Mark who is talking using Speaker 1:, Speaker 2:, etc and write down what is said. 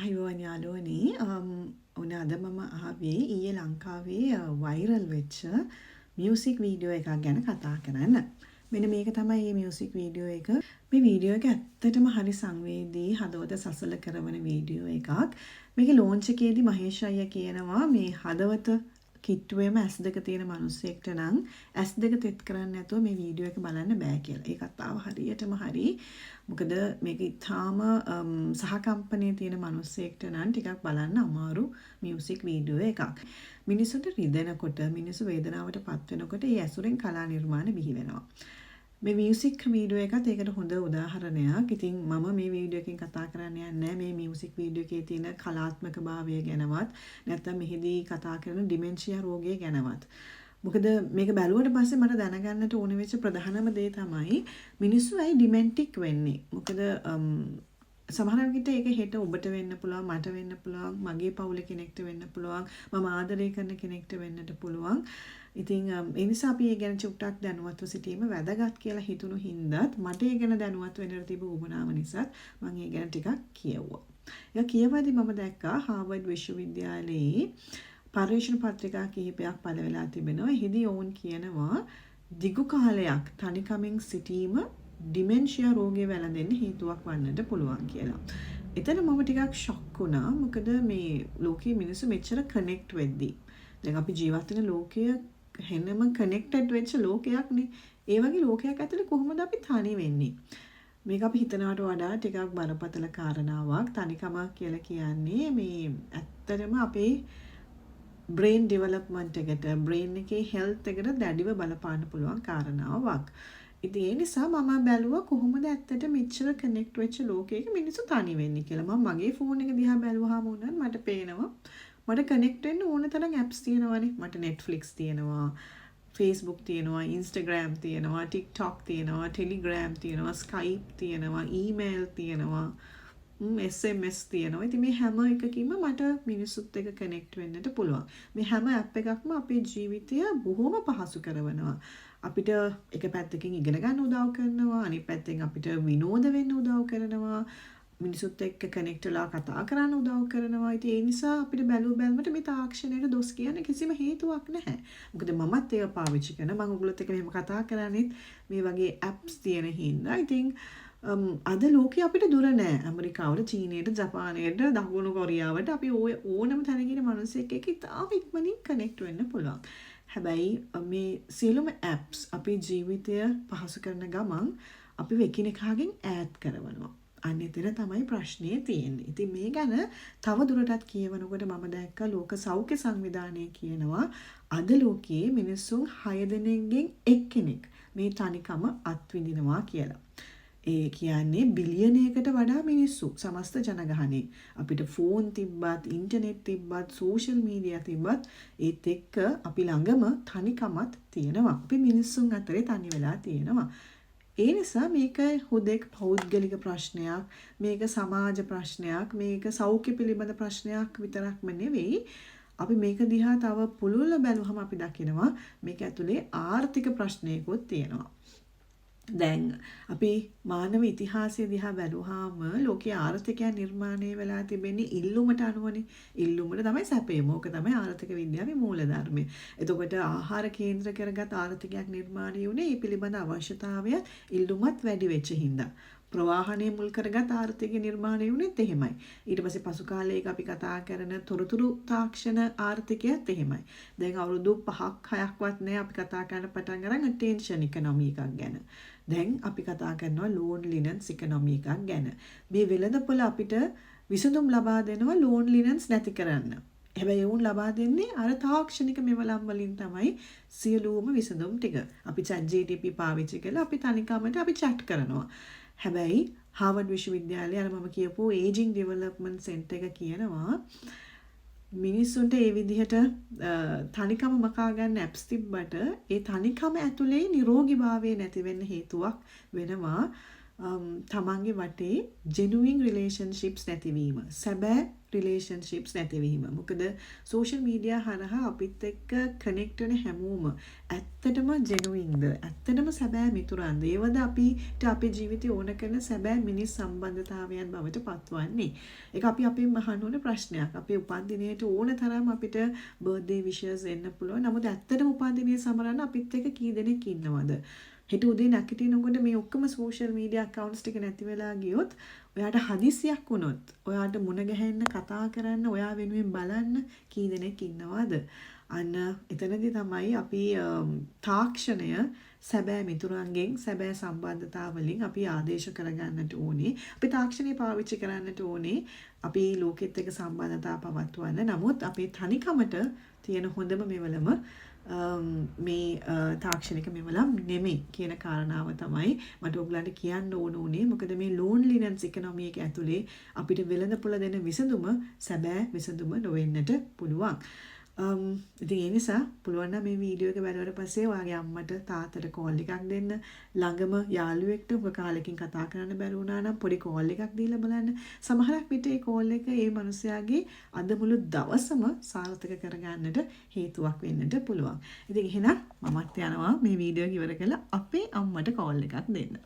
Speaker 1: අයිබෝවන් යාළුවනේ ඔන්න අද මම ආවේ ඊයේ ලංකාවේ වයිරල් වෙච්ච මියුසික් වීඩියෝ එකක් ගැන කතා කරන්න. මෙන්න මේක තමයි මේ මියුසික් වීඩියෝ එක. මේ වීඩියෝ එක ඇත්තටම හරි සංවේදී හදවත සසල කරන වීඩියෝ එකක්. මේකේ ලෝන්ච් එකේදී මහේෂ් අයියා කියනවා මේ හදවත කිට්ටුවේම S2 තියෙන මිනිස්සෙක්ට නම් S2 තෙත් කරන්නේ නැතුව මේ වීඩියෝ එක බලන්න බෑ කියලා. ඒ කතාව හරියටම හරි. මොකද මේක ඉතාම සහකම්පනයේ තියෙන මිනිස්සෙක්ට නම් ටිකක් බලන්න අමාරු මියුසික් වීඩියෝ එකක්. මිනිස්සුන්ට රිදෙනකොට, මිනිස්සු වේදනාවට පත් වෙනකොට ඒ ඇසුරෙන් කලා නිර්මාණ බිහි වෙනවා. මේ මියුසික් වීඩියෝ එකත් ඒකට හොඳ උදාහරණයක්. ඉතින් මම මේ වීඩියෝ එකෙන් කතා කරන්න යන්නේ මේ මියුසික් වීඩියෝ එකේ තියෙන කලාත්මක භාවය ගැනවත් නැත්නම් මෙහිදී කතා කරන ඩිමෙන්ෂියා රෝගය ගැනවත්. මොකද මේක බැලුවට පස්සේ මට දැනගන්නට ඕන වෙච්ච ප්‍රධානම දේ තමයි මිනිස්සු ඇයි ඩිමෙන්ටික් වෙන්නේ. මොකද සමහර විට ඒක හෙට ඔබට වෙන්න පුළුවන්, මට වෙන්න පුළුවන්, මගේ පවුලේ කෙනෙක්ට වෙන්න පුළුවන්, මම ආදරය කරන කෙනෙක්ට වෙන්නට පුළුවන්. ඉතින් ඒ නිසා අපි ඒ ගැන චුට්ටක් දැනුවත්ව සිටීම වැදගත් කියලා හිතුණු හින්දාත් මට ඒ ගැන දැනුවත් වෙන්න තිබු උවමනාව නිසා මම ඒ ගැන ටිකක් කියවුවා. ඒක කියවද්දි මම දැක්කා හාර්වර්ඩ් විශ්වවිද්‍යාලයේ පර්යේෂණ පත්‍රිකා කිහිපයක් පළ වෙලා තිබෙනවා. එහිදී ඔවුන් කියනවා දිගු කාලයක් තනිකමින් සිටීම ඩිමෙන්ෂියා රෝගය වැළඳෙන්න හේතුවක් වන්නට පුළුවන් කියලා. එතන මම ටිකක් ෂොක් වුණා. මොකද මේ ලෝකයේ මිනිස්සු මෙච්චර කනෙක්ට් වෙද්දී දැන් අපි ජීවත් වෙන ලෝකය හැනම කනෙක්ටඩ් වෙච්ච ලෝකයක්නේ. ඒ වගේ ලෝකයක් ඇතුලේ කොහොමද අපි තනි වෙන්නේ? මේක අපි හිතනවට වඩා ටිකක් බරපතල කාරණාවක්. තනිකම කියලා කියන්නේ මේ ඇත්තටම අපේ බ්‍රේන් ඩෙවලොප්මන්ට් එකට, බ්‍රේන් එකේ හෙල්ත් එකට දැඩිව බලපාන්න පුළුවන් කාරණාවක්. ඉතින් ඒ නිසා මම බැලුවා කොහොමද ඇත්තට මෙච්චර කනෙක්ට් වෙච්ච ලෝකයක මිනිස්සු තනි වෙන්නේ කියලා. මම මගේ ෆෝන් එක දිහා බැලුවාම උනත් මට පේනවා මට කනෙක්ට් වෙන්න ඕන තරම් ඇප්ස් තියෙනවානේ. මට Netflix තියෙනවා, Facebook තියෙනවා, Instagram තියෙනවා, TikTok තියෙනවා, Telegram තියෙනවා, Skype තියෙනවා, email තියෙනවා, SMS තියෙනවා. ඉතින් මේ හැම එකකින්ම මට මිනිස්සුත් එක්ක කනෙක්ට් වෙන්නට පුළුවන්. මේ හැම ඇප් එකක්ම අපේ ජීවිතය බොහොම පහසු කරනවා. අපිට එක පැත්තකින් ඉගෙන ගන්න උදව් කරනවා, අනිත් පැත්තෙන් අපිට විනෝද වෙන්න උදව් කරනවා. මිනිසුත් එක්ක කනෙක්ට් වෙලා කතා කරන්න උදව් කරනවා. ඉතින් ඒ නිසා අපිට බැලුවට මේ තාක්ෂණයට දොස් කියන්න කිසිම හේතුවක් නැහැ. මොකද මමත් ඒක පාවිච්චි කරනවා. මම ඔයගොල්ලොත් එක්ක මෙහෙම කතා කරන්නේත් මේ වගේ ඇප්ස් තියෙන හින්දා. ඉතින් අද ලෝකේ අපිට දුර නෑ. ඇමරිකාවට, චීනයට, ජපානයට, දකුණු කොරියාවට අපි ඕනම තැනක ඉන්න මිනිස්සෙක් එක්ක ඉතාම ඉක්මනින් කනෙක්ට් වෙන්න පුළුවන්. හැබැයි මේ සියලුම ඇප්ස් අපේ ජීවිතය පහසු කරන ගමන් අපි එකිනෙකාගෙන් ඈත් කරනවා. අන්න එතන තමයි ප්‍රශ්නේ තියෙන්නේ. ඉතින් මේ ගැන තව දුරටත් කියවනකොට මම දැක්කා ලෝක සෞඛ්‍ය සංවිධානය කියනවා අද ලෝකයේ මිනිස්සුන් 6 දෙනෙක්ගෙන් එක්කෙනෙක් මේ තනිකම අත්විඳිනවා කියලා. ඒ කියන්නේ බිලියනයකට වඩා මිනිස්සු සමස්ත ජනගහනයේ අපිට ෆෝන් තිබ්බත්, ඉන්ටර්නෙට් තිබ්බත්, සෝෂල් මීඩියා තිබ්බත් ඒත් එක්ක අපි ළඟම තනිකමත් තියෙනවා. අපි මිනිස්සුන් අතරේ තනි වෙලා තියෙනවා. ඒ නිසා මේක හුදෙක් පෞද්ගලික ප්‍රශ්නයක්, මේක සමාජ ප්‍රශ්නයක්, මේක සෞඛ්‍ය පිළිබඳ ප්‍රශ්නයක් විතරක්ම නෙවෙයි. අපි මේක දිහා තව පුළුල්ව බැලුවම අපි දකිනවා මේක ඇතුලේ ආර්ථික ප්‍රශ්නයකුත් තියෙනවා. දැන් අපි මානව ඉතිහාසය දිහා බැලුවාම ලෝකයේ ආර්ථිකය නිර්මාණය වෙලා තිබෙන්නේ ඉල්ලුමට අනුවනේ. ඉල්ලුමට තමයි සැපේ. මොක තමයි ආර්ථික විද්‍යාවේ මූලධර්මය. එතකොට ආහාර කේන්ද්‍ර කරගත් ආර්ථිකයක් නිර්මාණය වුණේ මේ පිළිබඳ අවශ්‍යතාවය ඉල්ලුමත් වැඩි වෙච්ච හින්දා. ප්‍රවාහනය මුල් කරගත් ආර්ථික නිර්මාණය වුණෙත් එහෙමයි. ඊට පස්සේ පසු කාලයක අපි කතා කරන තොරතුරු තාක්ෂණ ආර්ථිකයත් එහෙමයි. දැන් අවුරුදු 5ක් 6ක්වත් නෑ අපි කතා කරන්න පටන් ගන්න attention economy එකක් ගැන. දැන් අපි කතා කරනවා loneliness economy එකක් ගැන. මේ වෙළඳපොළ අපිට විසඳුම් ලබා දෙනවා loneliness නැති කරන්න. හැබැයි උන් ලබා දෙන්නේ අර තාක්ෂණික මෙවලම් වලින් තමයි සියලුම විසඳුම් ටික. අපි ChatGPT පාවිච්චි කරලා අපි තනිකමට අපි chat කරනවා. හැබැයි හාර්වර්ඩ් විශ්වවිද්‍යාලයේ අර මම කියපු ඒජිං ඩෙවලොප්මන්ට් සෙන්ටර් එක කියනවා මිනිස්සුන්ට ඒ විදිහට තනිකම මකා ගන්න ඇප්ස් තිබ්බට ඒ තනිකම ඇතුලේ නිරෝගීභාවය නැති වෙන්න හේතුවක් වෙනවා තමන්ගේ වටේ genuine relationships නැතිවීම. සැබෑ relationships නැතිවීම. මොකද social media හරහා අපිත් එක්ක connect වෙන හැමෝම ඇත්තටම genuineද? ඇත්තටම සැබෑ මිතුරන්ද? ඒවද අපිට අපේ ජීවිතේ ඕන කරන සැබෑ මිනිස් සම්බන්ධතාවයන් බවට පත්වන්නේ. ඒක අපි අපෙන් අහන්න ඕන ප්‍රශ්නයක්. අපේ උපන්දිනයට ඕන තරම් අපිට birthday wishes එන්න පුළුවන්. නමුත් ඇත්තටම උපන්දිනය සමරන්න අපිත් එක්ක කී දෙනෙක් ඉන්නවද? හෙට උදේ නැගිටිනකොට මේ ඔක්කොම social media accounts ටික නැති වෙලා ගියොත් ඔයාට හදිසියක් වුණොත් ඔයාට මුණ ගැහෙන්න කතා කරන්න ඔයා වෙනුවෙන් බලන්න කී දෙනෙක් ඉන්නවද? අන්න එතනදී තමයි අපි තාක්ෂණය සැබෑ මිතුරන්ගෙන් සැබෑ සම්බන්ධතාවලින් අපි ආදේශ කරගන්නට ඕනේ. අපි තාක්ෂණය පාවිච්චි කරන්නට ඕනේ. අපි ලෝකෙත් එක්ක සම්බන්ධතාව පවත්වන්න. නමුත් අපේ තනිකමට තියෙන හොඳම මෙවලම මේ තාක්ෂණික මෙවලම් නෙමෙයි කියන කාරණාව තමයි මට ඔයගලන්ට කියන්න ඕන උනේ. මොකද මේ loneliness economy එක ඇතුලේ අපිට වෙළඳපොළ දෙන විසඳුම සැබෑ විසඳුම නොවෙන්නට පුළුවන්. ඉතින් ඒ නිසා පුළුවන් නම් මේ වීඩියෝ එක බලුවට පස්සේ ඔයාගේ අම්මට තාත්තට කෝල් එකක් දෙන්න. ළඟම යාළුවෙක්ට උග කාලෙකින් කතා කරන්න බැරි වුණා නම් පොඩි කෝල් එකක් දීලා බලන්න. සමහරක් විට මේ කෝල් එක ඒ මනුස්සයාගේ අද මුළු දවසම සාර්ථක කරගන්නට හේතුවක් වෙන්නට පුළුවන්. ඉතින් එහෙනම් මමත් යනවා මේ වීඩියෝ එක ඉවර කරලා අපේ අම්මට කෝල් එකක් දෙන්න.